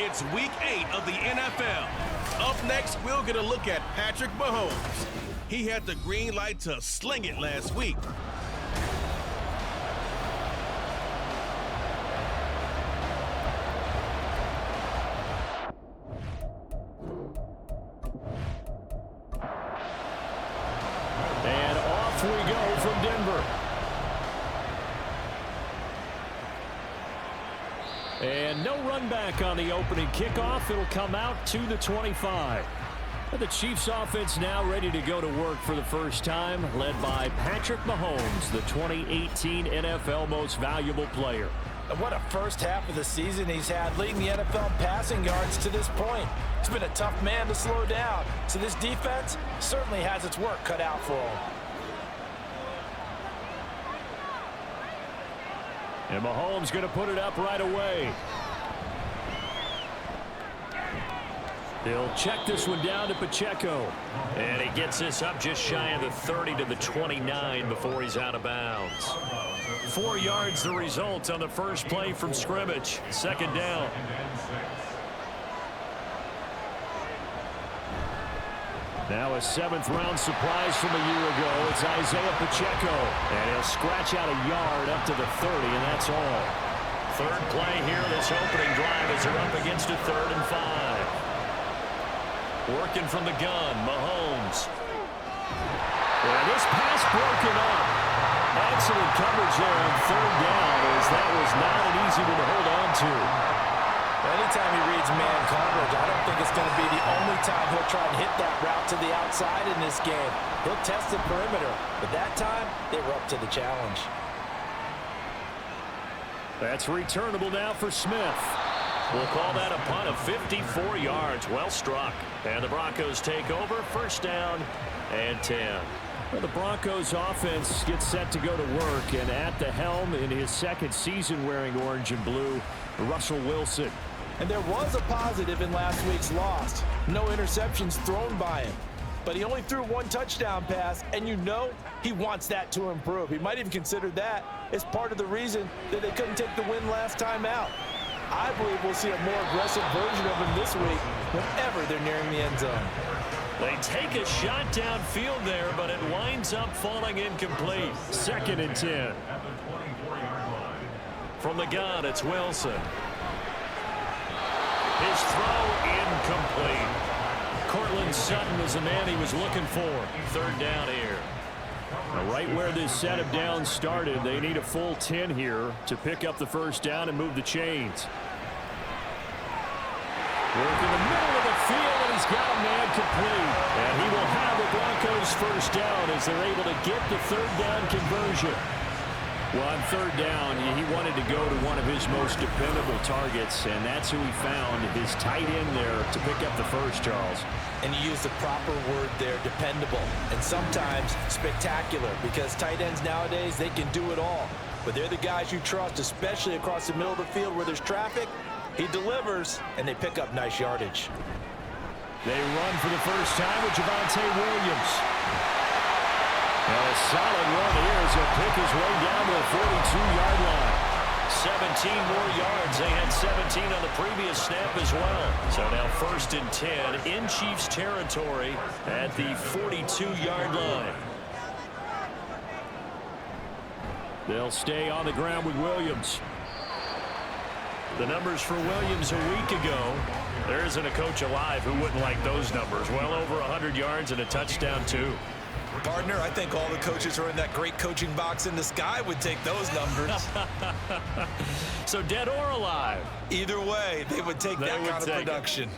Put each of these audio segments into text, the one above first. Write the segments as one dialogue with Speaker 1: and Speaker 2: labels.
Speaker 1: It's Week 8 of the NFL. Up next, we'll get a look at Patrick Mahomes. He had the green light to sling it last week.
Speaker 2: And off we go from Denver. And no run back on the opening kickoff. It'll come out to the 25. The Chiefs offense now ready to go to work for the first time, led by Patrick Mahomes, the 2018 NFL Most Valuable Player.
Speaker 3: And what a first half of the season he's had, leading the NFL passing yards to this point. He's been a tough man to slow down, so this defense certainly has its work cut out for him.
Speaker 2: And Mahomes going to put it up right away. He'll check this one down to Pacheco. And he gets this up just shy of the 30 to the 29 before he's out of bounds. 4 yards the result on the first play from scrimmage. Second down. Now a 7th-round surprise from a year ago. It's Isaiah Pacheco. And he'll scratch out a yard up to the 30, and that's all. Third play here, this opening drive as they're up against a 3rd and 5. Working from the gun, Mahomes. And this pass broken up. Excellent coverage there on 3rd down, as that was not an easy one to hold on to.
Speaker 3: Anytime he reads man coverage, I don't think it's going to be the only time he'll try and hit that route to the outside in this game. He'll test the perimeter, but that time they were up to the challenge.
Speaker 2: That's returnable now for Smith. We'll call that a punt of 54 yards. Well struck. And the Broncos take over. First down and 10. Well, the Broncos offense gets set to go to work, and at the helm in his 2nd season wearing orange and blue, Russell Wilson.
Speaker 3: And there was a positive in last week's loss. No interceptions thrown by him. But he only threw 1 touchdown pass, and you know he wants that to improve. He might even consider that as part of the reason that they couldn't take the win last time out. I believe we'll see a more aggressive version of him this week whenever they're nearing the end zone.
Speaker 2: They take a shot downfield there, but it winds up falling incomplete. 2nd and 10. From the gun, it's Wilson. His throw incomplete. Cortland Sutton was the man he was looking for. 3rd down here. Now, right where this set of downs started, they need a full 10 here to pick up the first down and move the chains. Work in the middle of the field, and he's got a man complete. And he will have the Broncos first down as they're able to get the 3rd down conversion. Well, on 3rd down, he wanted to go to one of his most dependable targets, and that's who he found, his tight end there, to pick up the first, Charles.
Speaker 3: And you use the proper word there, dependable, and sometimes spectacular, because tight ends nowadays, they can do it all. But they're the guys you trust, especially across the middle of the field where there's traffic. He delivers, and they pick up nice yardage.
Speaker 2: They run for the first time with Javonte Williams. And a solid run here as he'll pick his way down to the 42-yard line. 17 more yards. They had 17 on the previous snap as well. So now 1st and 10 in Chiefs territory at the 42-yard line. They'll stay on the ground with Williams. The numbers for Williams a week ago. There isn't a coach alive who wouldn't like those numbers. Well over 100 yards and a touchdown, too.
Speaker 3: Partner, I think all the coaches who are in that great coaching box in the sky would take those numbers.
Speaker 2: So dead or alive?
Speaker 3: Either way, they would take that kind of production.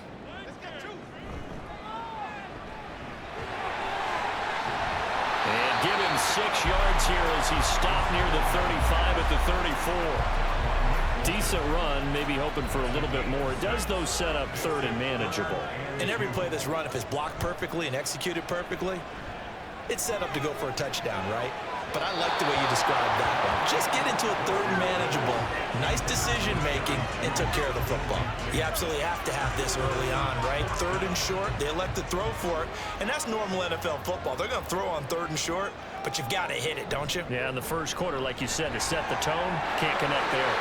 Speaker 2: And give him 6 yards here as he stopped near the 35 at the 34. Decent run, maybe hoping for a little bit more. It does, though, set up 3rd and manageable.
Speaker 3: In every play that's run, if it's blocked perfectly and executed perfectly, it's set up to go for a touchdown, right? But I like the way you described that one. Just get into a 3rd and manageable, nice decision-making, and took care of the football. You absolutely have to have this early on, right? 3rd and short, they elect to throw for it, and that's normal NFL football. They're going to throw on 3rd and short, but you've got to hit it, don't you?
Speaker 2: Yeah, in the first quarter, like you said, to set the tone, can't connect there.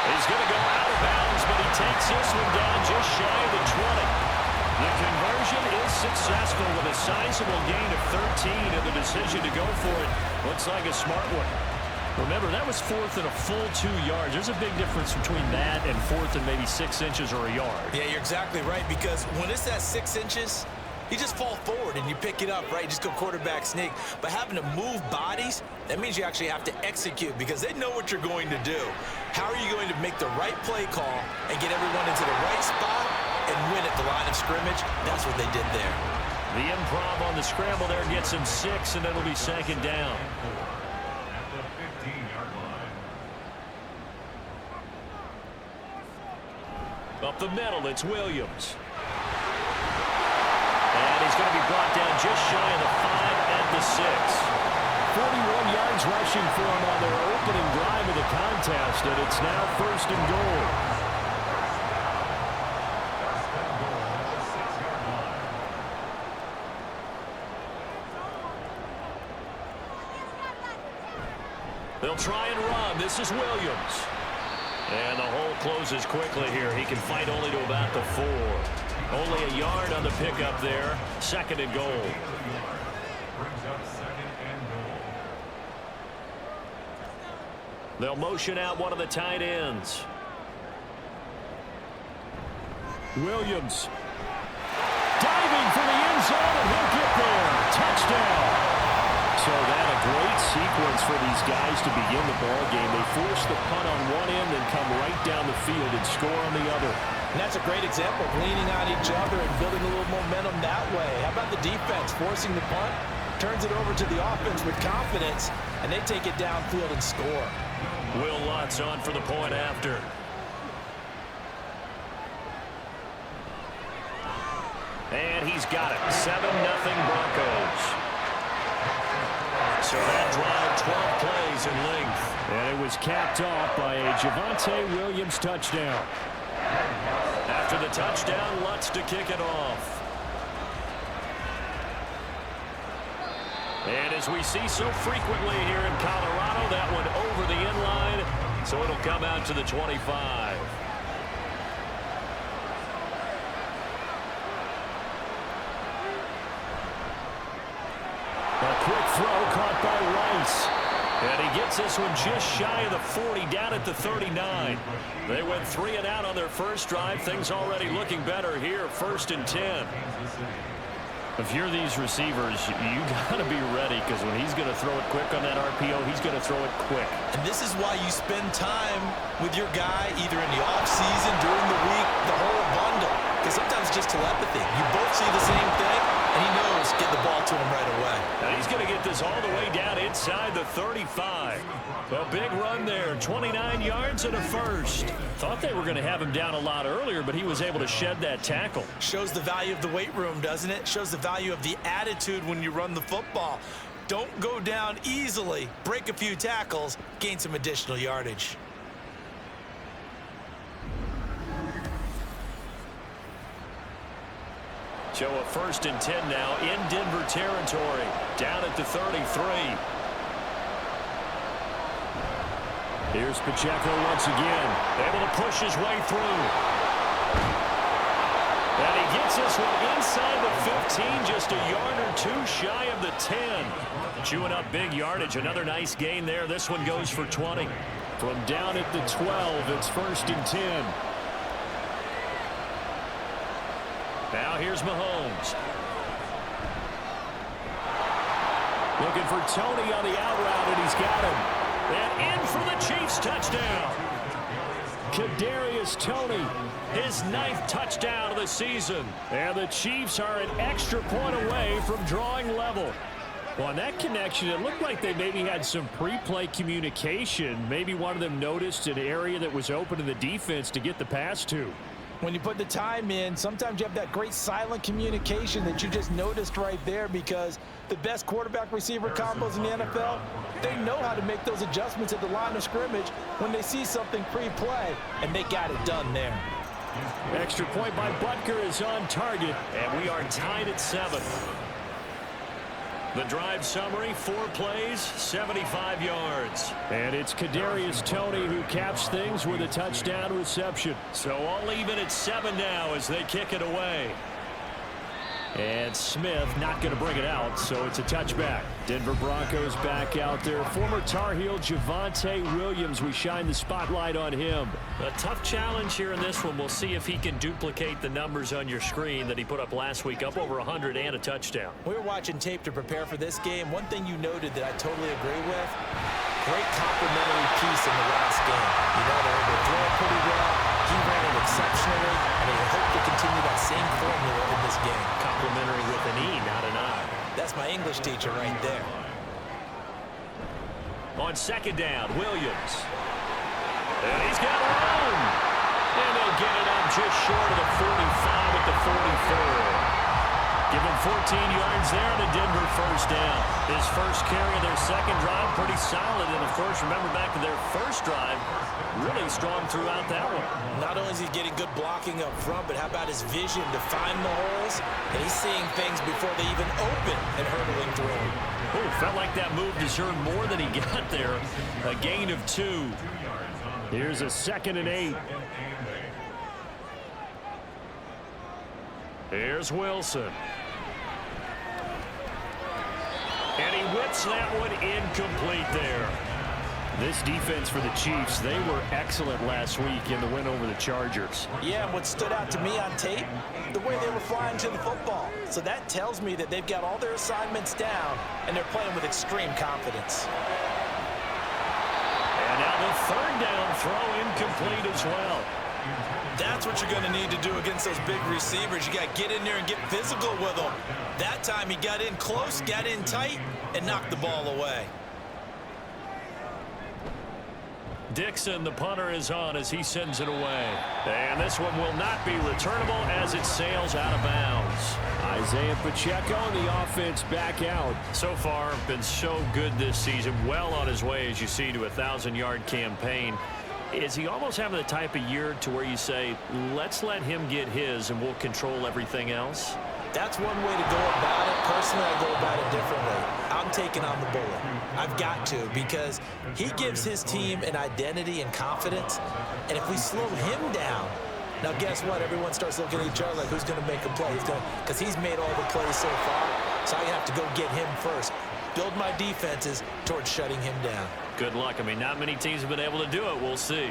Speaker 2: He's going to go out of bounds, but he takes this one down just shy of the 20. The conversion is successful with a sizable gain of 13, and the decision to go for it looks like a smart one. Remember, that was fourth and a full 2 yards. There's a big difference between that and fourth and maybe 6 inches or a yard.
Speaker 3: Yeah, you're exactly right, because when it's at 6 inches, you just fall forward and you pick it up, right? You just go quarterback sneak. But having to move bodies, that means you actually have to execute because they know what you're going to do. How are you going to make the right play call and get everyone into the right spot and win at the line of scrimmage? That's what they did there.
Speaker 2: The improv on the scramble there gets him 6, and it'll be second down. Up the middle, it's Williams. And he's going to be brought down just shy of the 5 at the 6. 41 yards rushing for him on their opening drive of the contest, and it's now first and goal. They'll try and run. This is Williams. And the hole closes quickly here. He can fight only to about the 4. Only a yard on the pickup there. Second and goal. They'll motion out one of the tight ends. Williams. Diving for the end zone, and he'll get there. Touchdown. So that a great sequence for these guys to begin the ball game. They force the punt on one end and come right down the field and score on the other.
Speaker 3: And that's a great example of leaning on each other and building a little momentum that way. How about the defense forcing the punt, turns it over to the offense with confidence, and they take it downfield and score.
Speaker 2: Will Lutz on for the point after. And he's got it. 7-0 Broncos. So that drive, 12 plays in length. And it was capped off by a Javonte Williams touchdown. After the touchdown, Lutz to kick it off. And as we see so frequently here in Colorado, that one over the end line, so it'll come out to the 25. A quick throw caught by Rice. And he gets this one just shy of the 40, down at the 39. They went 3 and out on their first drive. Things already looking better here, 1st and 10. If you're these receivers, you got to be ready, because when he's going to throw it quick on that RPO, he's going to throw it quick.
Speaker 3: And this is why you spend time with your guy either in the offseason, during the week, the whole bundle. Because sometimes it's just telepathy. You both see the same thing, and he knows get the ball to him right away.
Speaker 2: And he's going to get this all the way down inside the 35. A big run there, 29 yards and a first. Thought they were going to have him down a lot earlier, but he was able to shed that tackle.
Speaker 3: Shows the value of the weight room, doesn't it? Shows the value of the attitude when you run the football. Don't go down easily. Break a few tackles, gain some additional yardage.
Speaker 2: So a 1st and 10 now in Denver territory, down at the 33. Here's Pacheco once again, able to push his way through. And he gets this one inside the 15, just a yard or 2 shy of the 10. Chewing up big yardage, another nice gain there. This one goes for 20. From down at the 12, it's 1st and 10. Now here's Mahomes. Looking for Tony on the out route, and he's got him. And in for the Chiefs touchdown. Kadarius Toney, his 9th touchdown of the season. And the Chiefs are an extra point away from drawing level. Well, on that connection, it looked like they maybe had some pre-play communication. Maybe one of them noticed an area that was open to the defense to get the pass to.
Speaker 4: When you put the time in, sometimes you have that great silent communication that you just noticed right there, because the best quarterback-receiver combos in the NFL, they know how to make those adjustments at the line of scrimmage when they see something pre-play, and they got it done there.
Speaker 2: Extra point by Butker is on target, and we are tied at 7. The drive summary, 4 plays, 75 yards. And it's Kadarius Toney who caps things with a touchdown reception. So all even at 7 now as they kick it away. And Smith not going to bring it out, so it's a touchback. Denver Broncos back out there. Former Tar Heel Javonte Williams, we shine the spotlight on him.
Speaker 5: A tough challenge here in this one. We'll see if he can duplicate the numbers on your screen that he put up last week, up over 100 and a touchdown.
Speaker 4: We were watching tape to prepare for this game. One thing you noted that I totally agree with, great complimentary piece in the last game. You know, they were able to throw it pretty well. He ran it exceptionally, and they hope to continue that same formula in this game.
Speaker 5: Complimentary with an E, not an I.
Speaker 4: That's my English teacher right there.
Speaker 2: On second down, Williams. And he's got room. And they'll get it up just short of the 45 at the 44. Give him 14 yards there and a Denver first down. His first carry of their second drive, pretty solid. And, of course, remember back to their first drive, really strong throughout that one.
Speaker 4: Not only is he getting good blocking up front, but how about his vision to find the holes? And he's seeing things before they even open and hurdling through them.
Speaker 2: Oh, felt like that move deserved more than he got there. A gain of 2. Here's a 2nd and 8. Here's Wilson. And he whips that one incomplete there. This defense for the Chiefs, they were excellent last week in the win over the Chargers.
Speaker 4: Yeah, and what stood out to me on tape, the way they were flying to the football. So that tells me that they've got all their assignments down, and they're playing with extreme confidence.
Speaker 2: And now the 3rd down throw incomplete as well.
Speaker 4: That's what you're going to need to do against those big receivers. You got to get in there and get physical with them. That time he got in close, got in tight, and knocked the ball away.
Speaker 2: Dixon, the punter, is on as he sends it away. And this one will not be returnable as it sails out of bounds. Isaiah Pacheco and the offense back out.
Speaker 5: So far, been so good this season. Well on his way, as you see, to a 1,000-yard campaign. Is he almost having the type of year to where you say, let's let him get his and we'll control everything else?
Speaker 4: That's one way to go about it. Personally, I go about it differently. I'm taking on the bullet. I've got to, because he gives his team an identity and confidence. And if we slow him down, now guess what? Everyone starts looking at each other like, who's going to make a play? Because he's made all the plays so far. So I have to go get him first. Build my defenses towards shutting him down.
Speaker 5: Good luck. I mean, not many teams have been able to do it. We'll see.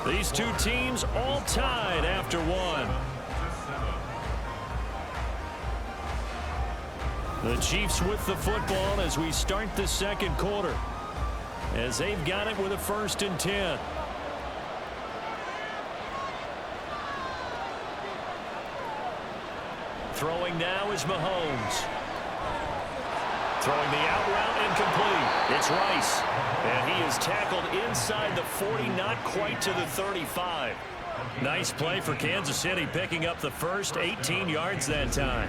Speaker 2: These two teams all tied after one. The Chiefs with the football as we start the second quarter, as they've got it with a 1st and 10. Throwing now is Mahomes. Throwing the out route incomplete. It's Rice. And he is tackled inside the 40, not quite to the 35. Nice play for Kansas City, picking up the first, 18 yards that time.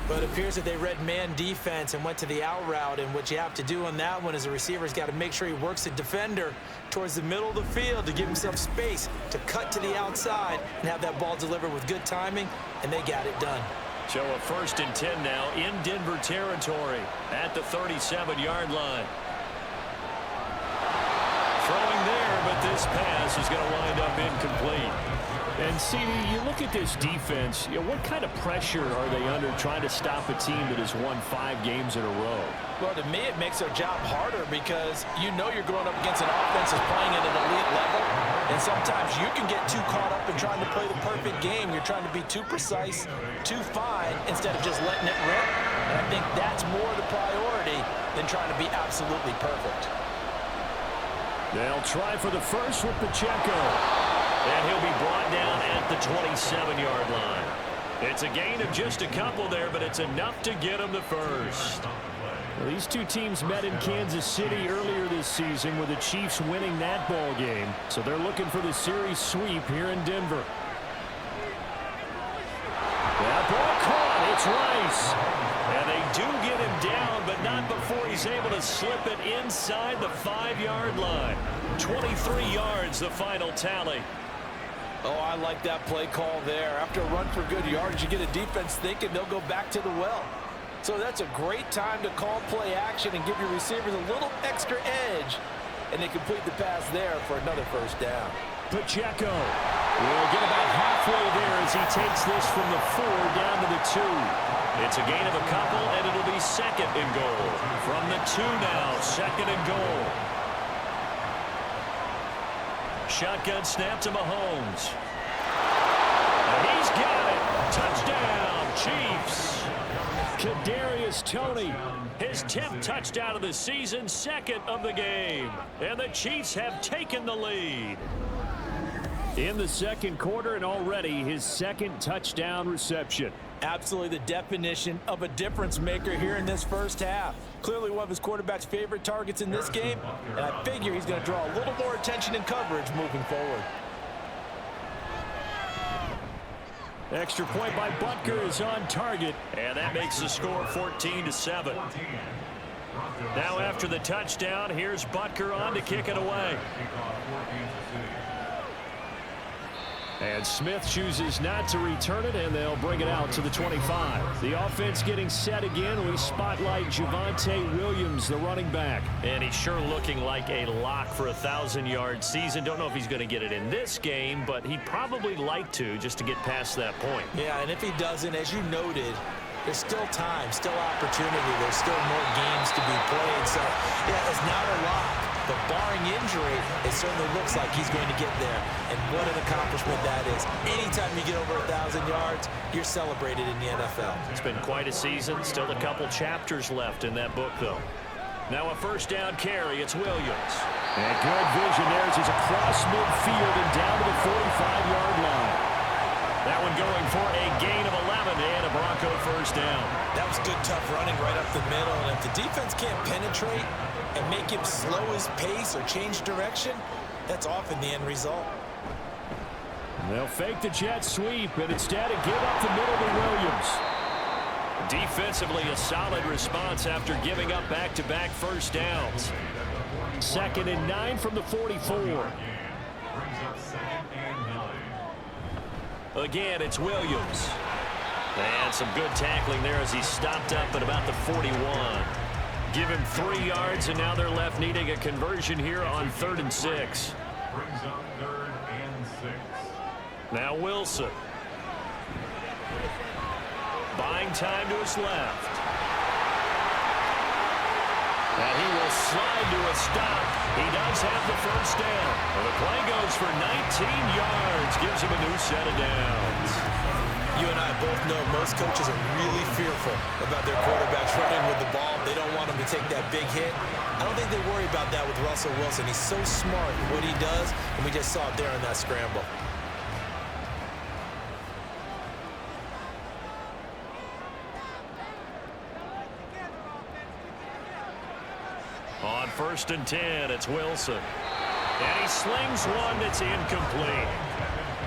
Speaker 4: But it appears that they read man defense and went to the out route. And what you have to do on that one is the receiver's got to make sure he works the defender towards the middle of the field to give himself space to cut to the outside and have that ball delivered with good timing, and they got it done.
Speaker 2: So a 1st and 10 now in Denver territory at the 37-yard line. Throwing there, but this pass is going to wind up incomplete. And, CD, you look at this defense, what kind of pressure are they under trying to stop a team that has won 5 games in a row?
Speaker 4: Well, to me, it makes their job harder because you know you're going up against an offense that's playing at an elite level. And sometimes you can get too caught up in trying to play the perfect game. You're trying to be too precise, too fine, instead of just letting it rip. And I think that's more the priority than trying to be absolutely perfect.
Speaker 2: They'll try for the first with Pacheco. And he'll be brought down at the 27-yard line. It's a gain of just a couple there, but it's enough to get him the first. Well, these two teams met in Kansas City earlier this season with the Chiefs winning that ball game. So they're looking for the series sweep here in Denver. That ball caught. It's Rice. And they do get him down, but not before he's able to slip it inside the 5-yard line. 23 yards, the final tally.
Speaker 4: Oh, I like that play call there. After a run for good yards, you get a defense thinking they'll go back to the well. So that's a great time to call play action and give your receivers a little extra edge. And they complete the pass there for another first down.
Speaker 2: Pacheco will get about halfway there as he takes this from the 4 down to the 2.
Speaker 5: It's a gain of a couple, and it'll be second and goal. From the 2 now, second and goal. Shotgun snap to Mahomes. And he's got it. Touchdown, Chiefs.
Speaker 2: Kadarius Toney.
Speaker 5: His 10th touchdown of the season, second of the game. And the Chiefs have taken the lead.
Speaker 2: In the second quarter, and already his second touchdown reception.
Speaker 4: Absolutely the definition of a difference maker here in this first half. Clearly one of his quarterback's favorite targets in this game, and I figure he's going to draw a little more attention and coverage moving forward.
Speaker 2: Extra point by Butker is on target.
Speaker 5: And that makes the score 14-7. Now after the touchdown, here's Butker on to kick it away.
Speaker 2: And Smith chooses not to return it, and they'll bring it out to the 25. The offense getting set again. We spotlight Javonte Williams, the running back.
Speaker 5: And he's sure looking like a lock for a 1,000-yard season. Don't know if he's going to get it in this game, but he'd probably like to just to get past that point.
Speaker 3: Yeah, and if he doesn't, as you noted, there's still time, still opportunity. There's still more games to be played. So, yeah, it's not a lock. But barring injury, it certainly looks like he's going to get there. And what an accomplishment that is. Anytime you get over 1,000 yards, you're celebrated in the NFL.
Speaker 5: It's been quite a season. Still a couple chapters left in that book, though. Now a first down carry. It's Williams.
Speaker 2: And good vision there as he's across midfield and down to the 45-yard line.
Speaker 5: That one going for a gain of 11 and a Bronco first down.
Speaker 3: That was good, tough running right up the middle. And if the defense can't penetrate and make him slow his pace or change direction, that's often the end result.
Speaker 2: They'll fake the jet sweep, and instead of give up the middle to Williams.
Speaker 5: Defensively, a solid response after giving up back-to-back first downs.
Speaker 2: 2nd and 9 from the 44.
Speaker 5: Again, it's Williams. And some good tackling there as he stopped up at about the 41. Give him 3 yards, and now they're left needing a conversion here on 3rd and 6. Now Wilson. Buying time to his left. And he will slide to a stop. He does have the first down. And the play goes for 19 yards. Gives him a new set of downs.
Speaker 3: You and I both know most coaches are really fearful about their quarterbacks running with the ball. They don't want him to take that big hit. I don't think they worry about that with Russell Wilson. He's so smart in what he does, and we just saw it there in that scramble.
Speaker 5: On 1st and 10, it's Wilson. And he slings one that's incomplete.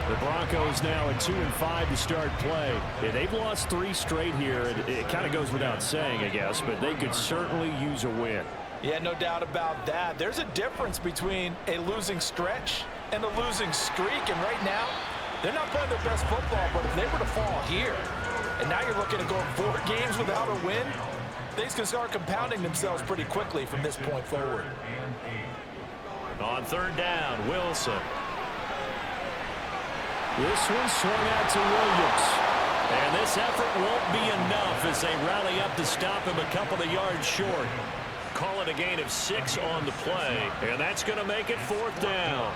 Speaker 2: The Broncos now at 2-5 to start play. Yeah, they've lost 3 straight here. It kind of goes without saying, I guess, but they could certainly use a win.
Speaker 4: Yeah, no doubt about that. There's a difference between a losing stretch and a losing streak. And right now, they're not playing their best football, but if they were to fall here, and now you're looking at going 4 games without a win, things can start compounding themselves pretty quickly from this point forward.
Speaker 5: On 3rd down, Wilson.
Speaker 2: This one swung out to Williams.
Speaker 5: And this effort won't be enough as they rally up to stop him a couple of yards short. Call it a gain of 6 on the play, and that's going to make it 4th down.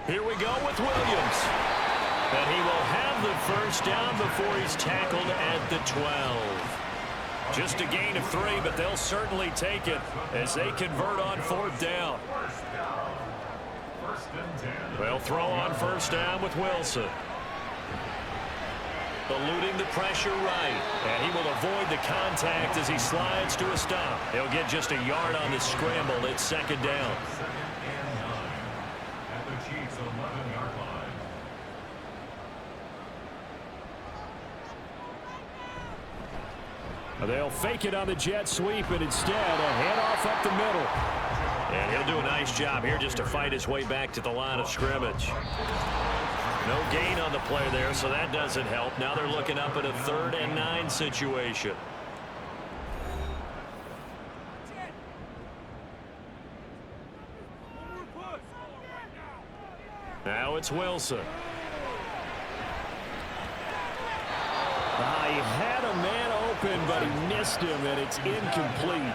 Speaker 5: Here we go with Williams. And he will have the first down before he's tackled at the 12. Just a gain of 3, but they'll certainly take it as they convert on 4th down. They'll throw on 1st down with Wilson. Eluding the pressure right. And he will avoid the contact as he slides to a stop. He'll get just a yard on the scramble. It's 2nd down.
Speaker 2: They'll fake it on the jet sweep, and instead a handoff up the middle.
Speaker 5: And he'll do a nice job here just to fight his way back to the line of scrimmage. No gain on the play there, so that doesn't help. Now they're looking up at a 3rd and 9 situation. Now it's Wilson.
Speaker 2: He had a man open, but he missed him, and it's incomplete.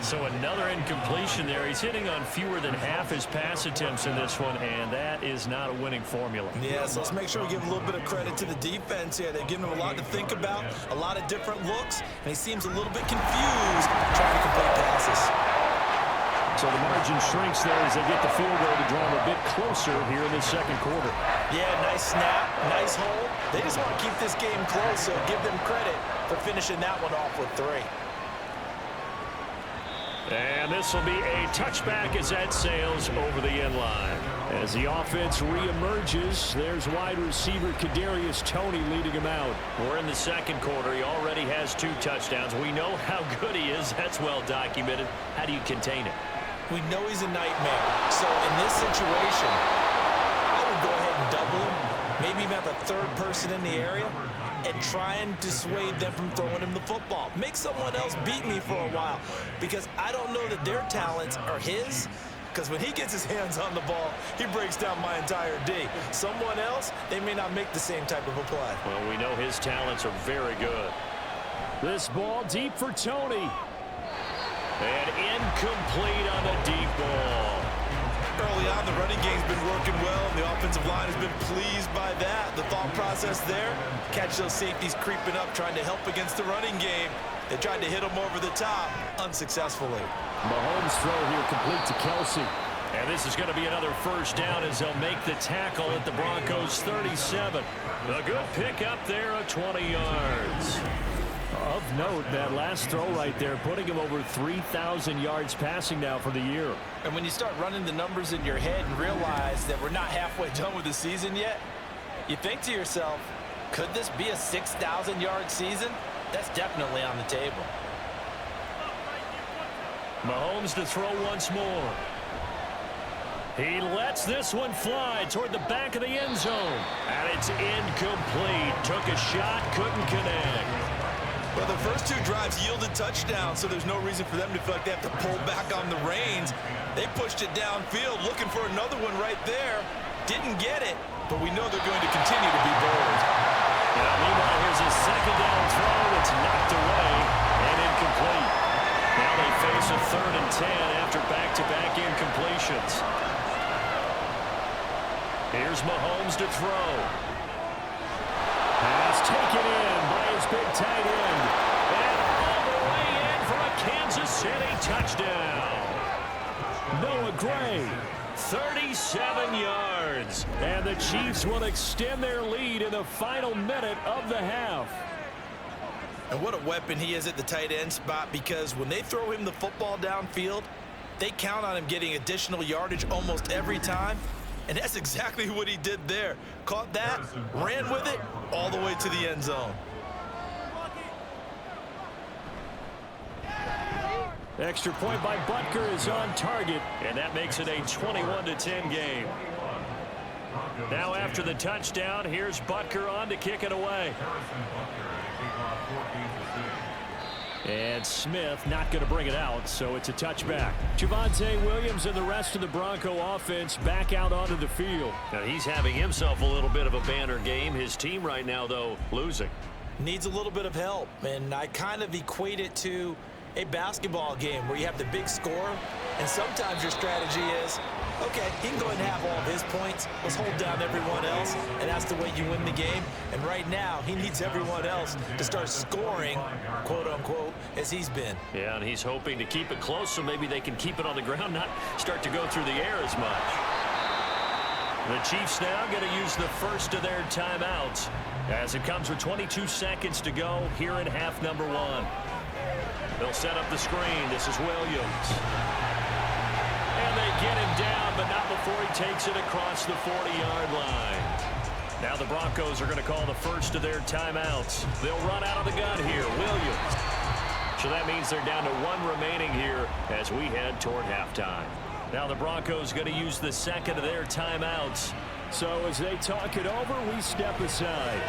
Speaker 5: So another incompletion there. He's hitting on fewer than half his pass attempts in this one, and that is not a winning formula.
Speaker 3: Yes, let's make sure we give a little bit of credit to the defense here. They've given him a lot to think about, a lot of different looks, and he seems a little bit confused trying to complete passes.
Speaker 2: So the margin shrinks there as they get the field goal to draw them a bit closer here in the second quarter.
Speaker 3: Yeah, nice snap, nice hold. They just want to keep this game close, so give them credit for finishing that one off with 3.
Speaker 5: And this will be a touchback as that sails over the end line.
Speaker 2: As the offense reemerges, there's wide receiver Kadarius Toney leading him out.
Speaker 5: We're in the second quarter. He already has 2 touchdowns. We know how good he is. That's well documented. How do you contain it?
Speaker 3: We know he's a nightmare. So in this situation, I would go ahead and double him. Maybe even have a 3rd person in the area and try and dissuade them from throwing him the football. Make someone else beat me for a while, because I don't know that their talents are his, because when he gets his hands on the ball, he breaks down my entire D. Someone else, they may not make the same type of a play.
Speaker 5: Well, we know his talents are very good.
Speaker 2: This ball deep for Toney.
Speaker 5: And incomplete on the deep ball.
Speaker 3: Early on, the running game's been working well, and the offensive line has been pleased by that. The thought process there, catch those safeties creeping up, trying to help against the running game. They tried to hit them over the top, unsuccessfully.
Speaker 2: Mahomes' throw here complete to Kelsey.
Speaker 5: And this is going to be another first down as they'll make the tackle at the Broncos' 37. A good pickup there of 20 yards.
Speaker 2: Of note, that last throw right there, putting him over 3,000 yards passing now for the year.
Speaker 4: And when you start running the numbers in your head and realize that we're not halfway done with the season yet, you think to yourself, could this be a 6,000-yard season? That's definitely on the table.
Speaker 5: Mahomes to throw once more. He lets this one fly toward the back of the end zone. And it's incomplete. Took a shot, couldn't connect.
Speaker 3: Well, the first 2 drives yielded touchdowns, so there's no reason for them to feel like they have to pull back on the reins. They pushed it downfield, looking for another one right there. Didn't get it, but we know they're going to continue to be bold.
Speaker 5: Now, meanwhile, here's a second down throw. It's knocked away and incomplete. Now they face a 3rd and 10 after back-to-back incompletions. Here's Mahomes to throw.
Speaker 2: Pass taken in by his big tight end.
Speaker 5: And all the way in for a Kansas City touchdown.
Speaker 2: Noah Gray.
Speaker 5: 37 yards.
Speaker 2: And the Chiefs will extend their lead in the final minute of the half.
Speaker 3: And what a weapon he is at the tight end spot, because when they throw him the football downfield, they count on him getting additional yardage almost every time. And that's exactly what he did there. Caught that, ran with it, all the way to the end zone.
Speaker 2: Extra point by Butker is on target.
Speaker 5: And that makes it a 21-10 game. Now after the touchdown, here's Butker on to kick it away.
Speaker 2: And Smith not going to bring it out, so it's a touchback. Javonte Williams and the rest of the Bronco offense back out onto the field.
Speaker 5: Now he's having himself a little bit of a banner game. His team right now, though, losing.
Speaker 3: Needs a little bit of help, and I kind of equate it to a basketball game where you have the big score, and sometimes your strategy is, okay, he can go ahead and have all of his points. Let's hold down everyone else, and that's the way you win the game. And right now, he needs everyone else to start scoring, quote-unquote, as he's been.
Speaker 5: Yeah, and he's hoping to keep it close so maybe they can keep it on the ground, not start to go through the air as much. The Chiefs now going to use the first of their timeouts as it comes with 22 seconds to go here in half number 1. They'll set up the screen. This is Williams. And they get him down, but not before he takes it across the 40-yard line. Now the Broncos are going to call the first of their timeouts. They'll run out of the gun here. Williams. So that means they're down to 1 remaining here as we head toward halftime. Now the Broncos going to use the second of their timeouts.
Speaker 2: So as they talk it over, we step aside.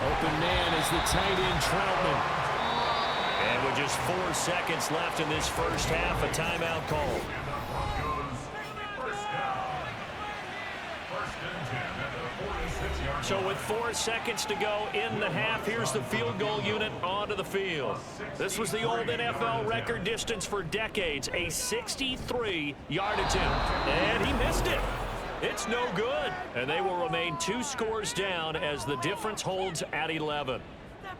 Speaker 2: Open man is the tight end, Troutman.
Speaker 5: And with just 4 seconds left in this first half, a timeout call. So with 4 seconds to go in the half, here's the field goal unit onto the field. This was the old NFL record distance for decades, a 63-yard attempt. And he missed it. It's no good. And they will remain 2 scores down as the difference holds at 11.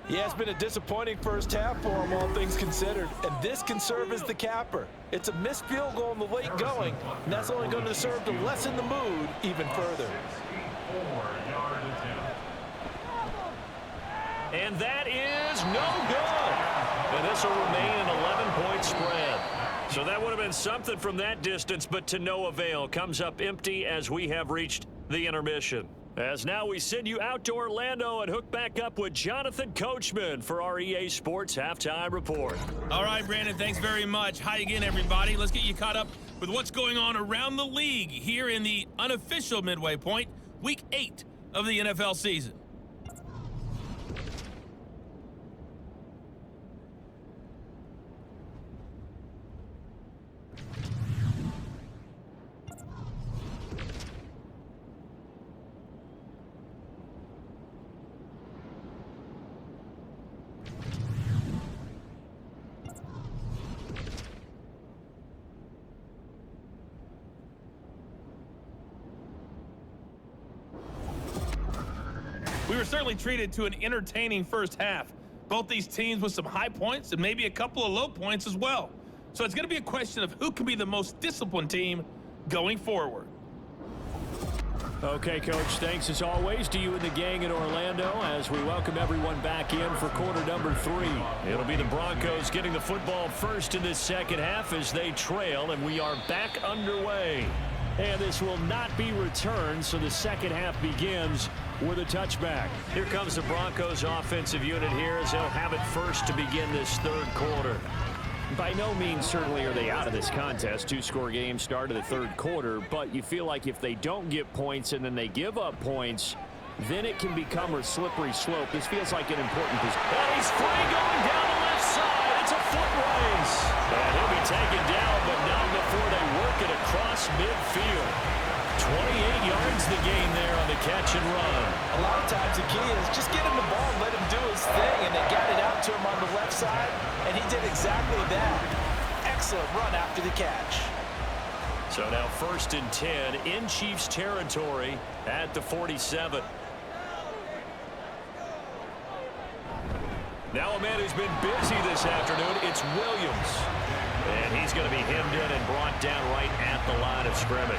Speaker 4: Yeah, it's been a disappointing first half for them, all things considered. And this can serve as the capper. It's a missed field goal in the late going, and that's only going to serve to lessen the mood even further.
Speaker 5: And that is no good. And this will remain an 11-point spread. So that would have been something from that distance, but to no avail. Comes up empty as we have reached the intermission. As now we send you out to Orlando and hook back up with Jonathan Coachman for our EA Sports Halftime Report.
Speaker 6: All right, Brandon, thanks very much. Hi again, everybody. Let's get you caught up with what's going on around the league here in the unofficial midway point, Week 8 of the NFL season. We were certainly treated to an entertaining first half. Both these teams with some high points and maybe a couple of low points as well. So it's going to be a question of who can be the most disciplined team going forward.
Speaker 2: Okay, Coach, thanks as always to you and the gang in Orlando as we welcome everyone back in for quarter number 3.
Speaker 5: It'll be the Broncos getting the football first in this second half as they trail, and we are back underway.
Speaker 2: And this will not be returned, so the second half begins with a touchback.
Speaker 5: Here comes the Broncos offensive unit here as they'll have it first to begin this third quarter.
Speaker 2: By no means certainly are they out of this contest. 2-score game start of the third quarter, but you feel like if they don't get points and then they give up points, then it can become a slippery slope. This feels like an important position.
Speaker 5: And he's free going down the left side. It's a foot race. And he'll be taken down, but not before they work it across midfield. 28 yards the gain there on the catch and run.
Speaker 4: A lot of times the key is just get him the ball and let him do his thing, and they got it out to him on the left side, and he did exactly that. Excellent run after the catch.
Speaker 5: So now 1st and 10 in Chiefs territory at the 47. Now a man who's been busy this afternoon, it's Williams. And he's going to be hemmed in and brought down right at the line of scrimmage.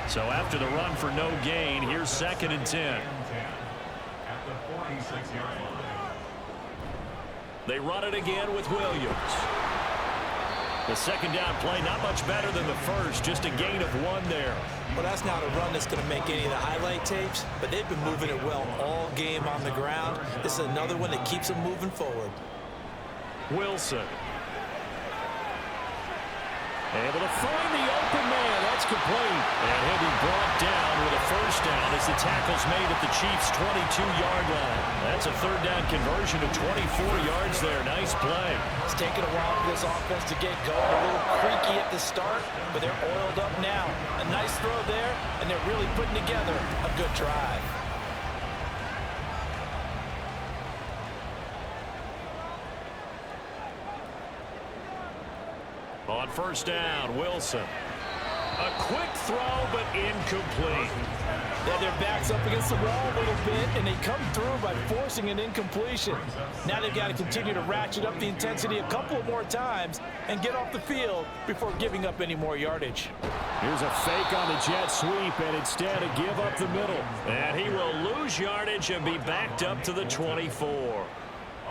Speaker 5: So after the run for no gain, here's 2nd and 10. They run it again with Williams. The second down play, not much better than the first, just a gain of 1 there.
Speaker 3: Well, that's not a run that's going to make any of the highlight tapes, but they've been moving it well all game on the ground. This is another one that keeps them moving forward.
Speaker 5: Wilson. Able to find the open man. That's complete. And he'll be brought down with a first down as the tackle's made at the Chiefs' 22-yard line. That's a third down conversion of 24 yards there. Nice play.
Speaker 4: It's taken a while for this offense to get going. A little creaky at the start, but they're oiled up now. A nice throw there, and they're really putting together a good drive.
Speaker 5: On first down, Wilson. A quick throw, but incomplete.
Speaker 4: Yeah, their back's up against the wall a little bit, and they come through by forcing an incompletion. Now they've got to continue to ratchet up the intensity a couple of more times and get off the field before giving up any more yardage.
Speaker 2: Here's a fake on the jet sweep, and instead a give up the middle.
Speaker 5: And he will lose yardage and be backed up to the 24.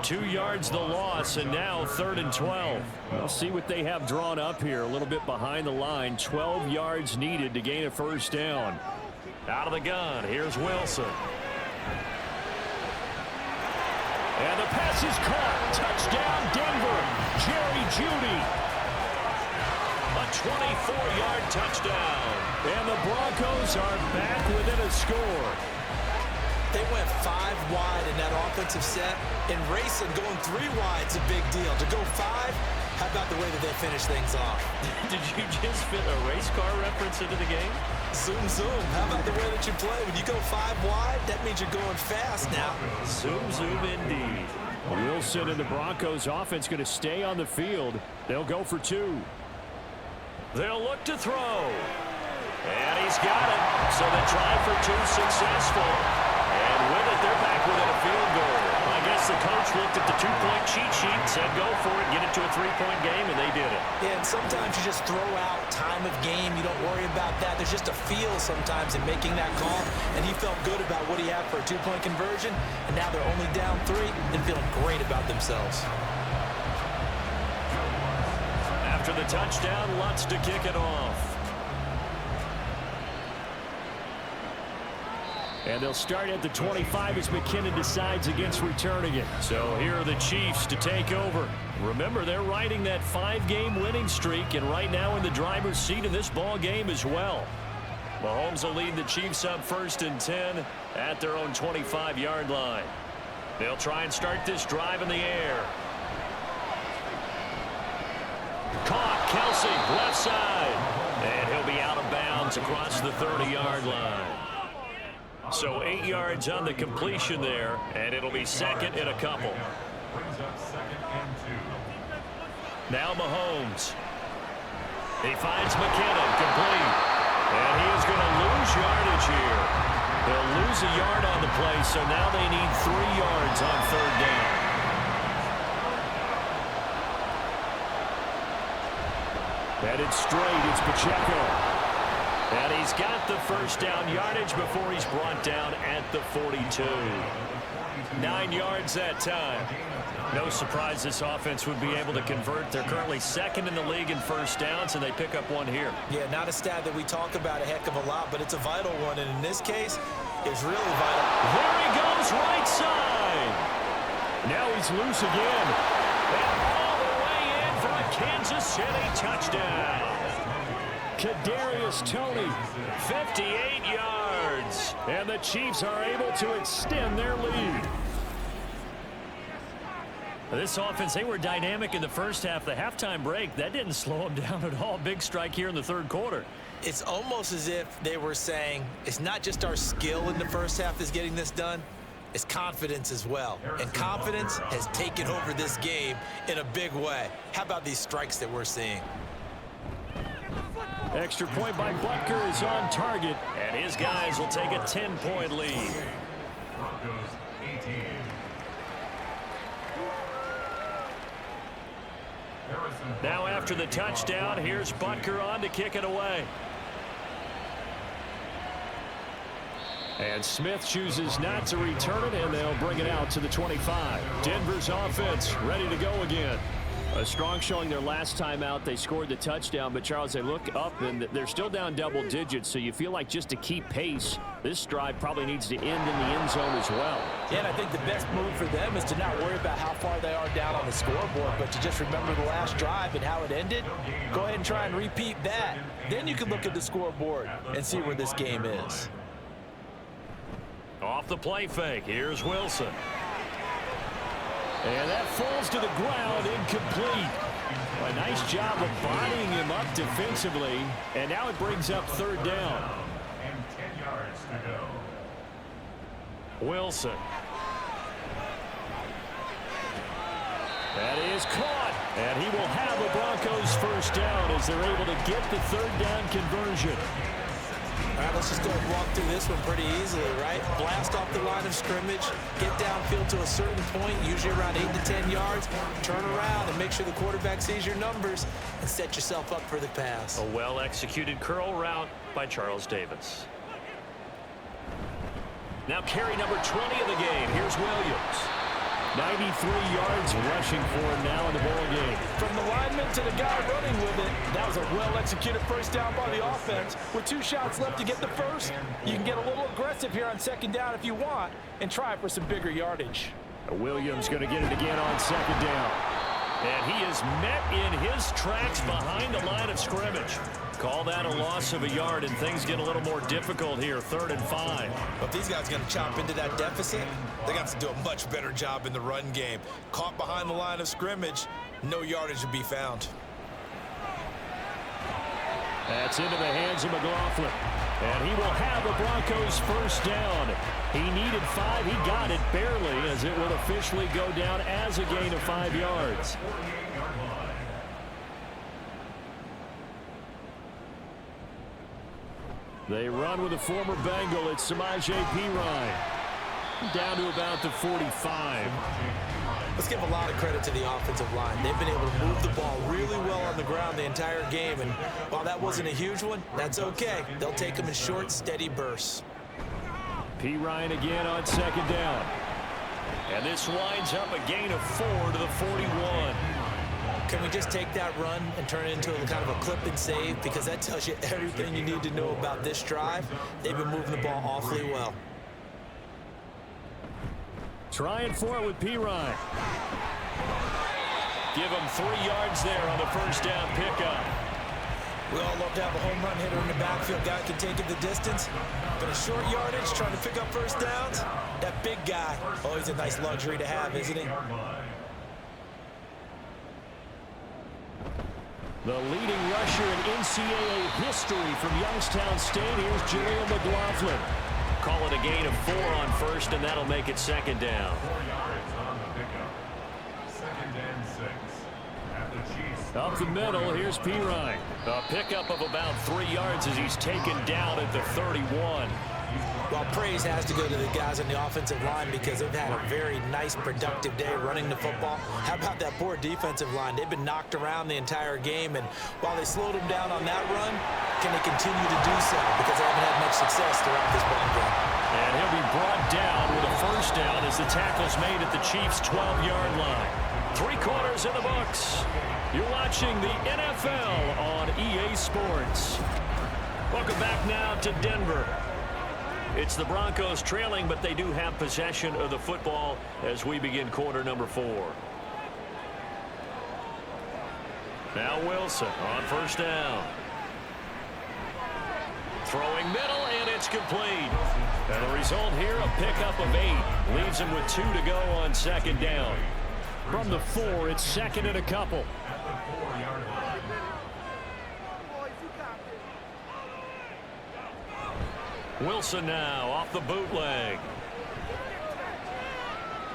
Speaker 5: 2 yards the loss, and now 3rd and 12.
Speaker 2: We'll see what they have drawn up here. A little bit behind the line. 12 yards needed to gain a first down.
Speaker 5: Out of the gun, here's Wilson. And the pass is caught. Touchdown,
Speaker 2: Judy.
Speaker 5: A 24-yard touchdown.
Speaker 2: And the Broncos are back within a score.
Speaker 3: They went 5 wide in that offensive set. In racing, going 3 wide's a big deal. To go 5, how about the way that they finish things off?
Speaker 5: Did you just fit a race car reference into the game?
Speaker 3: Zoom, zoom. How about the way that you play? When you go 5 wide, that means you're going fast now.
Speaker 5: Zoom, zoom indeed.
Speaker 2: Wilson and the Broncos offense going to stay on the field. They'll go for 2.
Speaker 5: They'll look to throw. And he's got it. So they try for 2 successful. And with it, they're back within a field goal. I guess the coach looked at the 2-point cheat sheet and said, go for it, get it to a 3-point game, and they did it.
Speaker 3: Yeah, and sometimes you just throw out time of game. You don't worry about that. There's just a feel sometimes in making that call, and he felt good about what he had for a 2-point conversion, and now they're only down 3 and feeling great about themselves.
Speaker 5: After the touchdown, Lutz to kick it off.
Speaker 2: And they'll start at the 25 as McKinnon decides against returning it.
Speaker 5: So here are the Chiefs to take over. Remember, they're riding that 5-game winning streak, and right now in the driver's seat in this ball game as well. Mahomes will lead the Chiefs up 1st and 10 at their own 25-yard line. They'll try and start this drive in the air. Caught, Kelsey, left side. And he'll be out of bounds across the 30-yard line. So 8 yards on the completion there, and it'll be 2nd and a couple. Now Mahomes. He finds McKinnon, complete. And he is going to lose yardage here. They'll lose a yard on the play, so now they need 3 yards on 3rd down.
Speaker 2: Headed straight, it's Pacheco.
Speaker 5: And he's got the 1st down yardage before he's brought down at the 42. 9 yards that time. No surprise this offense would be able to convert. They're currently 2nd in the league in 1st downs, and they pick up 1 here.
Speaker 3: Yeah, not a stat that we talk about a heck of a lot, but it's a vital one, and in this case, it's really vital.
Speaker 5: There he goes, right side.
Speaker 2: Now he's loose again.
Speaker 5: And all the way in for a Kansas City touchdown.
Speaker 2: Kadarius Toney,
Speaker 5: 58 yards.
Speaker 2: and the Chiefs are able to extend their lead.
Speaker 5: This offense, they were dynamic in the first half. The halftime break, that didn't slow them down at all. Big strike here in the 3rd quarter.
Speaker 3: It's almost as if they were saying, it's not just our skill in the first half that's getting this done, it's confidence as well. And confidence has taken over this game in a big way. How about these strikes that we're seeing?
Speaker 2: Extra point by Butker is on target.
Speaker 5: And his guys will take a 10-point lead. Now after the touchdown, here's Butker on to kick it away.
Speaker 2: And Smith chooses not to return it, and they'll bring it out to the 25. Denver's offense ready to go again. A strong showing their last time out. They scored the touchdown, but Charles, they look up and they're still down double digits, so you feel like just to keep pace, this drive probably needs to end in the end zone as well.
Speaker 4: Yeah, and I think the best move for them is to not worry about how far they are down on the scoreboard, but to just remember the last drive and how it ended. Go ahead and try and repeat that. Then you can look at the scoreboard and see where this game is.
Speaker 5: Off the play fake, here's Wilson.
Speaker 2: And that falls to the ground, incomplete. A nice job of bodying him up defensively, and now it brings up 3rd down.
Speaker 7: And 10 yards to go.
Speaker 5: Wilson.
Speaker 2: That is caught, and he will have a Broncos 1st down as they're able to get the 3rd down conversion.
Speaker 3: All right, let's just go and walk through this one pretty easily, right? Blast off the line of scrimmage, get downfield to a certain point, usually around 8 to 10 yards, turn around and make sure the quarterback sees your numbers and set yourself up for the pass.
Speaker 5: A well-executed curl route by Charles Davis. Now carry number 20 of the game. Here's Williams.
Speaker 2: 93 yards rushing for him now in the ball game.
Speaker 4: From the lineman to the guy running with it, that was a well-executed 1st down by the offense. With 2 shots left to get the 1st, you can get a little aggressive here on 2nd down if you want and try for some bigger yardage.
Speaker 2: Williams going to get it again on 2nd down.
Speaker 5: And he is met in his tracks behind the line of scrimmage. Call that a loss of a yard, and things get a little more difficult here, 3rd and 5.
Speaker 3: But if these guys are going to chop into that deficit, they got to do a much better job in the run game. Caught behind the line of scrimmage, no yardage to be found.
Speaker 2: That's into the hands of McLaughlin. And he will have the Broncos first down. He needed 5. He got it barely, as it will officially go down as a gain of 5 yards. They run with a former Bengal. It's Samaje Perine. Down to about the 45.
Speaker 3: Let's give a lot of credit to the offensive line. They've been able to move the ball really well on the ground the entire game. And while that wasn't a huge one, that's okay. They'll take them in short, steady bursts.
Speaker 2: Perine again on 2nd down.
Speaker 5: And this winds up a gain of 4 to the 41.
Speaker 3: Can we just take that run and turn it into a kind of a clip and save? Because that tells you everything you need to know about this drive. They've been moving the ball awfully well.
Speaker 2: Trying for it with Perine.
Speaker 5: Give him 3 yards there on the first down pickup.
Speaker 3: We all love to have a home run hitter in the backfield. Guy can take it the distance. But a short yardage, trying to pick up first downs, that big guy, always a nice luxury to have, isn't he?
Speaker 2: The leading rusher in NCAA history from Youngstown State. Here's Jaleel McLaughlin.
Speaker 5: Call it a gain of 4 on first, and that'll make it 2nd down.
Speaker 7: 4 yards on the pickup. 2nd and 6. At the Chiefs.
Speaker 2: Up the middle, here's Perine.
Speaker 5: A pickup of about 3 yards as he's taken down at the 31.
Speaker 3: Well, praise has to go to the guys on the offensive line because they've had a very nice, productive day running the football. How about that poor defensive line? They've been knocked around the entire game, and while they slowed them down on that run, can they continue to do so? Because they haven't had much success throughout this ball game.
Speaker 5: And he'll be brought down with a first down as the tackle's made at the Chiefs' 12-yard line. 3 quarters in the books. You're watching the NFL on EA Sports. Welcome back now to Denver. It's the Broncos trailing, but they do have possession of the football as we begin quarter number 4. Now Wilson on first down. Throwing middle, and it's complete. And the result here, a pickup of 8. Leaves him with 2 to go on 2nd down.
Speaker 2: From the 4, it's 2nd and a couple.
Speaker 7: At the 4-yard line.
Speaker 5: Wilson now off the bootleg.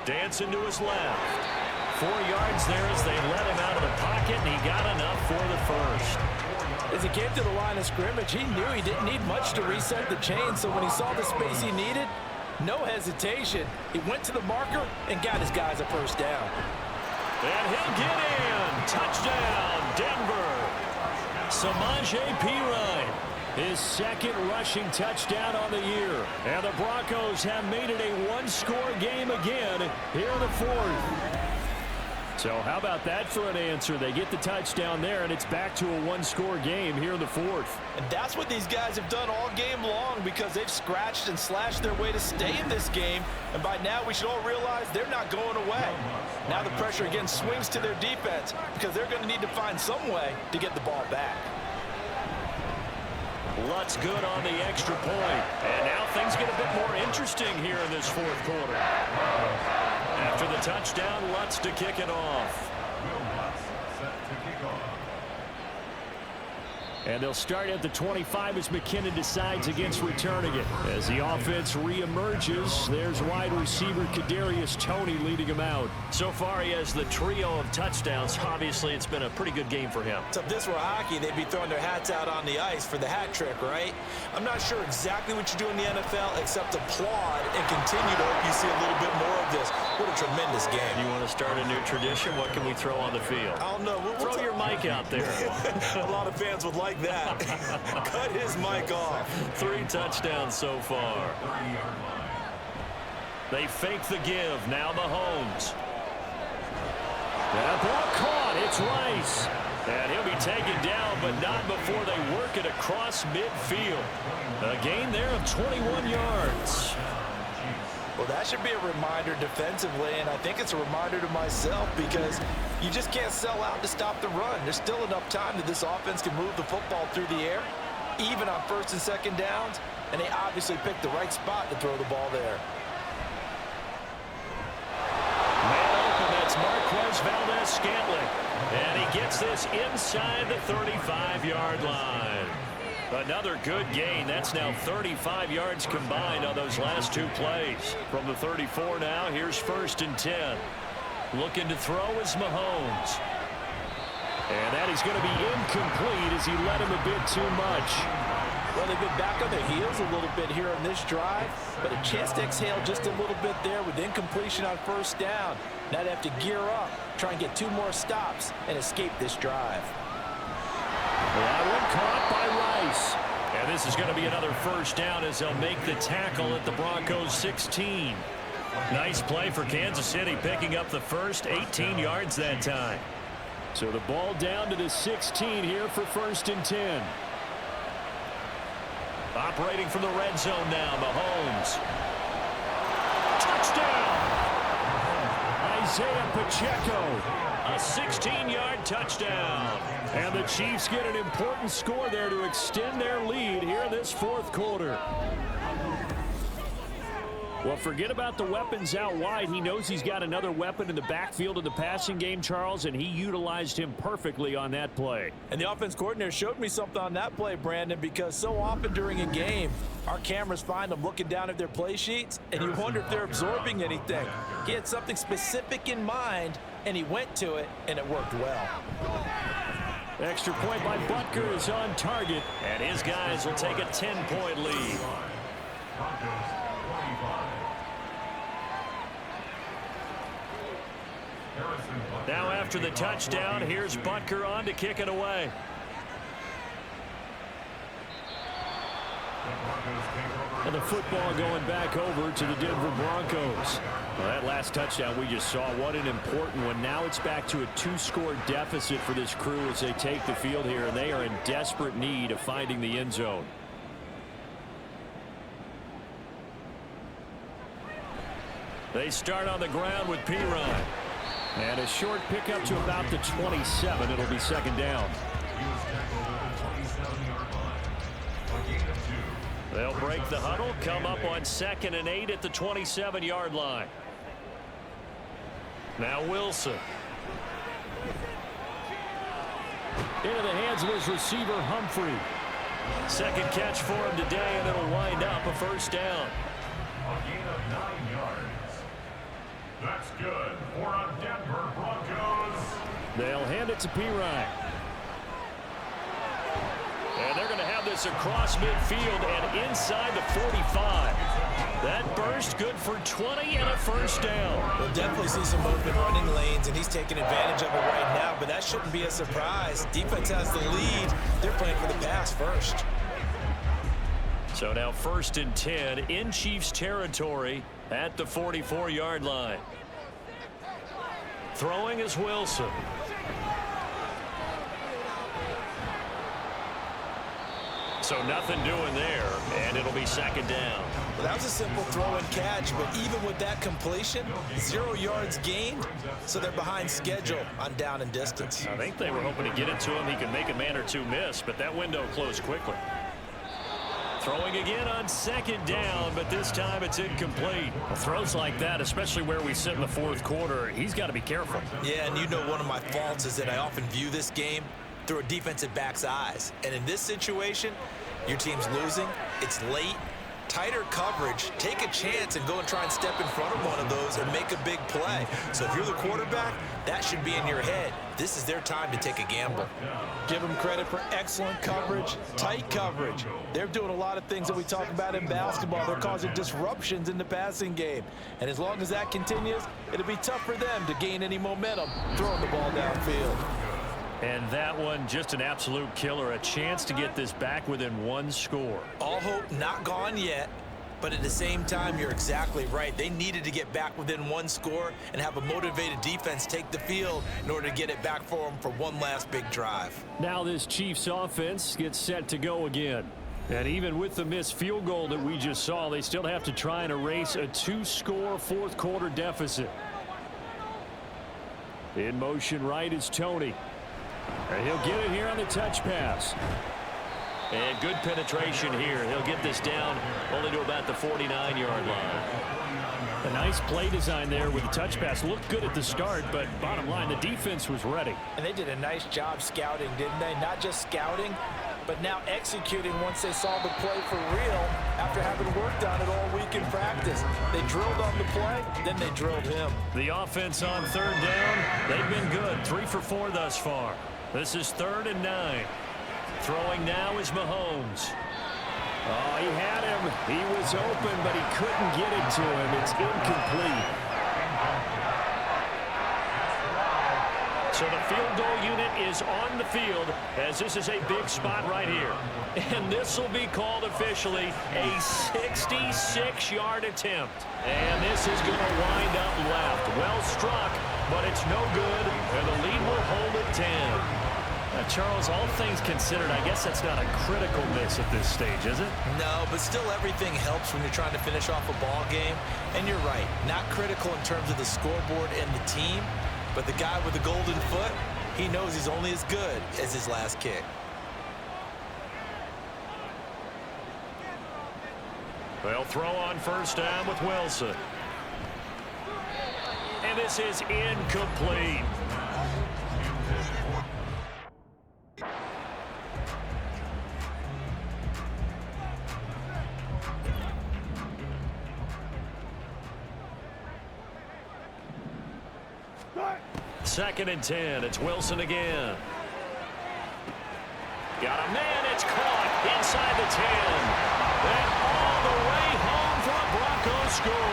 Speaker 5: Dancing to his left. 4 yards there as they let him out of the pocket, and he got enough for the first.
Speaker 4: As he came to the line of scrimmage, he knew he didn't need much to reset the chain, so when he saw the space he needed, no hesitation. He went to the marker and got his guys a first down.
Speaker 5: And he'll get in. Touchdown, Denver.
Speaker 2: Samaje Perine, his 2nd rushing touchdown on the year. And the Broncos have made it a 1-score game again here in the 4th. So how about that for an answer? They get the touchdown there, and it's back to a 1-score game here in the 4th.
Speaker 4: And that's what these guys have done all game long because they've scratched and slashed their way to stay in this game. And by now, we should all realize they're not going away. Now the pressure again swings to their defense because they're going to need to find some way to get the ball back.
Speaker 5: Lutz good on the extra point. And now things get a bit more interesting here in this 4th quarter. After the touchdown, Lutz to kick it off.
Speaker 7: Will Lutz set to kick off.
Speaker 2: And they'll start at the 25 as McKinnon decides against returning it. As the offense reemerges, there's wide receiver Kadarius Toney leading him out.
Speaker 5: So far, he has the trio of touchdowns. Obviously, it's been a pretty good game for him.
Speaker 3: So if this were hockey, they'd be throwing their hats out on the ice for the hat trick, right? I'm not sure exactly what you do in the NFL except applaud and continue to hope you see a little bit more of this. What a tremendous game.
Speaker 5: You want to start a new tradition? What can we throw on the field?
Speaker 3: I don't know.
Speaker 5: Throw your mic out there.
Speaker 3: A lot of fans would like that. Cut his mic off.
Speaker 5: 3 touchdowns so far. They fake the give. Now Mahomes.
Speaker 2: That ball caught. It's Rice.
Speaker 5: And he'll be taken down, but not before they work it across midfield. A gain there of 21 yards.
Speaker 4: Well, that should be a reminder defensively, and I think it's a reminder to myself because you just can't sell out to stop the run. There's still enough time that this offense can move the football through the air, even on first and second downs, and they obviously picked the right spot to throw the ball there.
Speaker 5: Man open, that's Marquez Valdez-Scantling. And he gets this inside the 35-yard line. Another good gain. That's now 35 yards combined on those last two plays. From the 34 now, here's 1st and 10. Looking to throw is Mahomes. And that is going to be incomplete as he led him a bit too much.
Speaker 4: Well, they've been back on their heels a little bit here on this drive, but a chance to exhale just a little bit there with incompletion on first down. Now they have to gear up, try and get 2 more stops, and escape this drive.
Speaker 5: That one caught by Rice. And this is going to be another first down as they'll make the tackle at the Broncos 16. Nice play for Kansas City, picking up the first, 18 yards that time.
Speaker 2: So the ball down to the 16 here for 1st and 10.
Speaker 5: Operating from the red zone now, Mahomes. Touchdown!
Speaker 2: Isaiah Pacheco.
Speaker 5: A 16-yard touchdown.
Speaker 2: And the Chiefs get an important score there to extend their lead here this 4th quarter. Well, forget about the weapons out wide. He knows he's got another weapon in the backfield of the passing game, Charles, and he utilized him perfectly on that play.
Speaker 4: And the offense coordinator showed me something on that play, Brandon, because so often during a game, our cameras find them looking down at their play sheets, and you wonder if they're absorbing anything. He had something specific in mind, and he went to it, and it worked well.
Speaker 2: Extra point by Butker is on target.
Speaker 5: And his guys will take a 10-point lead. Now after the touchdown, here's Butker on to kick it away.
Speaker 2: And the football going back over to the Denver Broncos.
Speaker 5: Well, that last touchdown we just saw, what an important one. Now it's back to a 2-score deficit for this crew as they take the field here, and they are in desperate need of finding the end zone. They start on the ground with P-Ryan.
Speaker 2: And a short pickup to about the 27. It'll be 2nd down.
Speaker 5: They'll break the huddle, come up on 2nd and 8 at the 27-yard line. Now Wilson.
Speaker 2: Into the hands of his receiver, Humphrey.
Speaker 5: Second catch for him today, and it'll wind up a 1st down.
Speaker 7: A gain of 9 yards. That's good for a Denver Broncos.
Speaker 2: They'll hand it to P-Ryan.
Speaker 5: And they're going to have this across midfield and inside the 45. That burst good for 20 and a 1st down.
Speaker 4: We'll definitely see some movement running lanes, and he's taking advantage of it right now, but that shouldn't be a surprise. Defense has the lead. They're playing for the pass first.
Speaker 5: So now 1st and 10 in Chiefs territory at the 44-yard line. Throwing is Wilson. So nothing doing there, and it'll be 2nd down.
Speaker 4: Well, that was a simple throw and catch, but even with that completion, 0 yards gained, so they're behind schedule on down and distance.
Speaker 5: I think they were hoping to get it to him. He could make a man or two miss, but that window closed quickly. Throwing again on 2nd down, but this time it's incomplete. Well, throws like that, especially where we sit in the 4th quarter, he's got to be careful.
Speaker 4: Yeah, and you know one of my faults is that I often view this game through a defensive back's eyes. And in this situation, your team's losing, it's late, tighter coverage, take a chance and go and try and step in front of one of those and make a big play. So if you're the quarterback, that should be in your head. This is their time to take a gamble. Give them credit for excellent coverage, tight coverage. They're doing a lot of things that we talk about in basketball. They're causing disruptions in the passing game. And as long as that continues, it'll be tough for them to gain any momentum throwing the ball downfield.
Speaker 5: And that one, just an absolute killer. A chance to get this back within 1 score.
Speaker 4: All hope not gone yet, but at the same time, you're exactly right. They needed to get back within 1 score and have a motivated defense take the field in order to get it back for them for one last big drive.
Speaker 2: Now this Chiefs offense gets set to go again.
Speaker 5: And even with the missed field goal that we just saw, they still have to try and erase a 2-score fourth-quarter deficit. In motion right is Tony. And he'll get it here on the touch pass.
Speaker 2: And good penetration here. He'll get this down only to about the 49-yard line.
Speaker 5: A nice play design there with the touch pass. Looked good at the start, but bottom line, the defense was ready.
Speaker 4: And they did a nice job scouting, didn't they? Not just scouting, but now executing once they saw the play for real after having worked on it all week in practice. They drilled on the play, then they drilled him.
Speaker 5: The offense on third down, they've been good. 3 for 4 thus far. This is 3rd and 9. Throwing now is Mahomes. Oh, he had him. He was open, but he couldn't get it to him. It's incomplete. So the field goal unit is on the field as this is a big spot right here. And this will be called officially a 66-yard attempt. And this is going to wind up left. Well struck, but it's no good, and the lead will hold at 10. Charles, all things considered, I guess that's not a critical miss at this stage, is it?
Speaker 3: No, but still everything helps when you're trying to finish off a ball game. And you're right, not critical in terms of the scoreboard and the team, but the guy with the golden foot, he knows he's only as good as his last kick.
Speaker 5: They'll throw on first down with Wilson. And this is incomplete. Second and 10. It's Wilson again. Got a man. It's caught inside the 10. And all the way home for a Broncos score.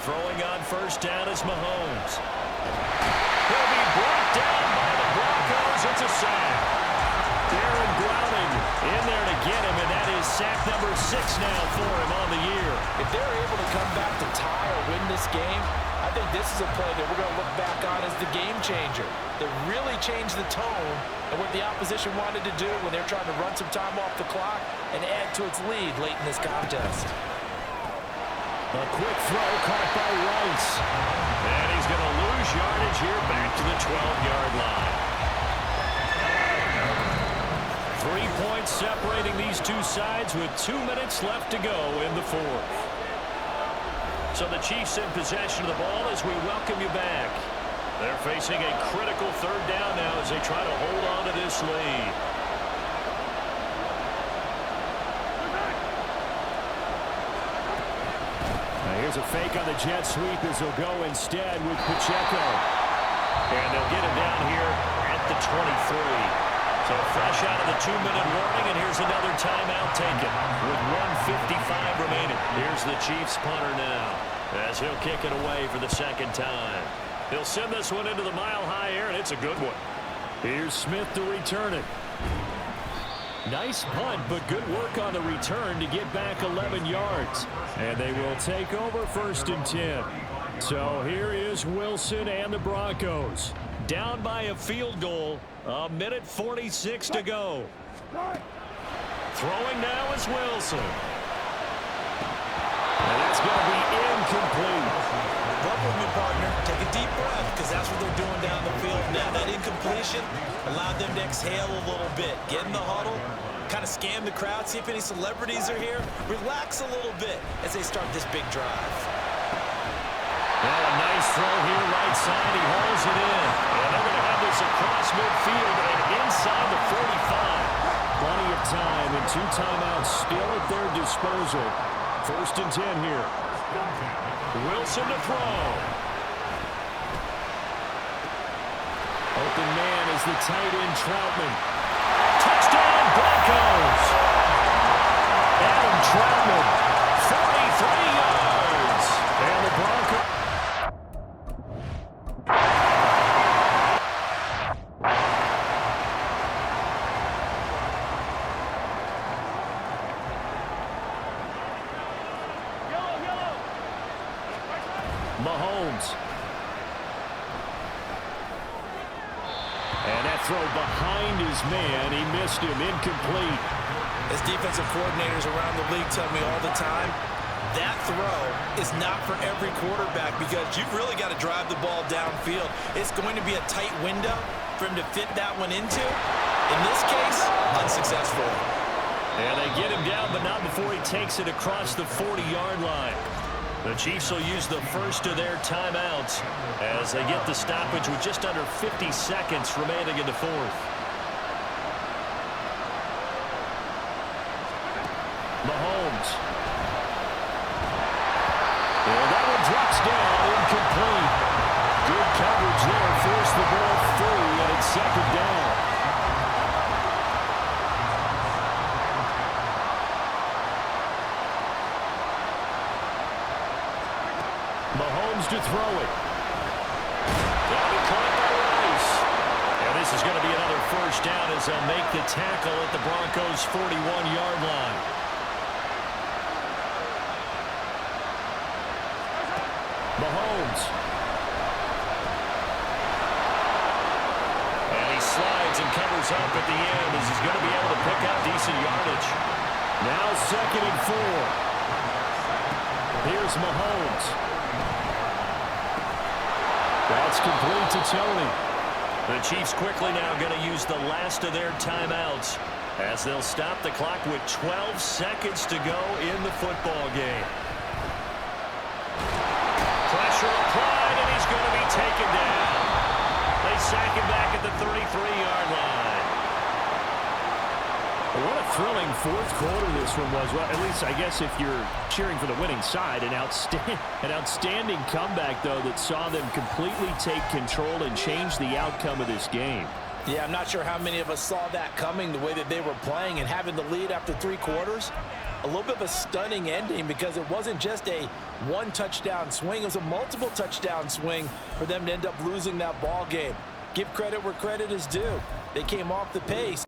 Speaker 5: Throwing on first down is Mahomes. He'll be brought down by the Broncos. It's a sack. Darren Browning in there to get him, and that is sack number 6 now for him on the year.
Speaker 4: If they're able to come back to tie or win this game, I think this is a play that we're going to look back on as the game changer. That really changed the tone and what the opposition wanted to do when they're trying to run some time off the clock and add to its lead late in this contest.
Speaker 5: A quick throw caught by Rice. And he's going to lose yardage here back to the 12-yard line. 3 points separating these two sides with 2 minutes left to go in the 4th. So the Chiefs in possession of the ball as we welcome you back. They're facing a critical third down now as they try to hold on to this lead. Here's a fake on the jet sweep as he'll go instead with Pacheco. And they'll get him down here at the 23. So fresh out of the 2-minute warning, and here's another timeout taken with 1:55 remaining. Here's the Chiefs punter now as he'll kick it away for the second time. He'll send this one into the mile-high air, and it's a good one. Here's Smith to return it. Nice punt, but good work on the return to get back 11 yards. And they will take over 1st and 10. So here is Wilson and the Broncos. Down by a field goal. 1:46 to go. Throwing now is Wilson. And it's going to be incomplete.
Speaker 3: Work with me, partner. Take a deep breath, because that's what they're doing down the field. Now that incompletion allowed them to exhale a little bit. Get in the huddle, kind of scan the crowd, see if any celebrities are here. Relax a little bit as they start this big drive.
Speaker 5: Well, a nice throw here right side. He hauls it in. And they're going to have this across midfield and inside the 45. Plenty of time and 2 timeouts still at their disposal. 1st and 10 here. Wilson to throw. Open man is the tight end Troutman. Touchdown Broncos. Adam Troutman, 43 yards. And the Broncos.
Speaker 2: throw behind his man. He missed him. Incomplete.
Speaker 3: As defensive coordinators around the league tell me all the time, that throw is not for every quarterback because you've really got to drive the ball downfield. It's going to be a tight window for him to fit that one into. In this case, unsuccessful.
Speaker 5: And they get him down, but not before he takes it across the 40-yard line. The Chiefs will use the first of their timeouts as they get the stoppage with just under 50 seconds remaining in the fourth. Mahomes.
Speaker 2: And that one drops down, incomplete. Good coverage there, forced the ball free, and it's second down. Mahomes to throw it.
Speaker 5: That'll be caught by Rice. And this is going to be another first down as they'll make the tackle at the Broncos' 41-yard line.
Speaker 2: Mahomes.
Speaker 5: And he slides and covers up at the end as he's going to be able to pick up decent yardage.
Speaker 2: Now 2nd and 4. Here's Mahomes. That's complete to Tony.
Speaker 5: The Chiefs quickly now going to use the last of their timeouts as they'll stop the clock with 12 seconds to go in the football game. Pressure applied, and he's going to be taken down. They sack him back at the 33-yard line.
Speaker 2: What a thrilling fourth quarter this one was. Well, at least I guess if you're cheering for the winning side, an outstanding comeback, though, that saw them completely take control and change the outcome of this game.
Speaker 4: Yeah, I'm not sure how many of us saw that coming, the way that they were playing and having the lead after 3 quarters. A little bit of a stunning ending because it wasn't just a one-touchdown swing. It was a multiple touchdown swing for them to end up losing that ball game. Give credit where credit is due. They came off the pace.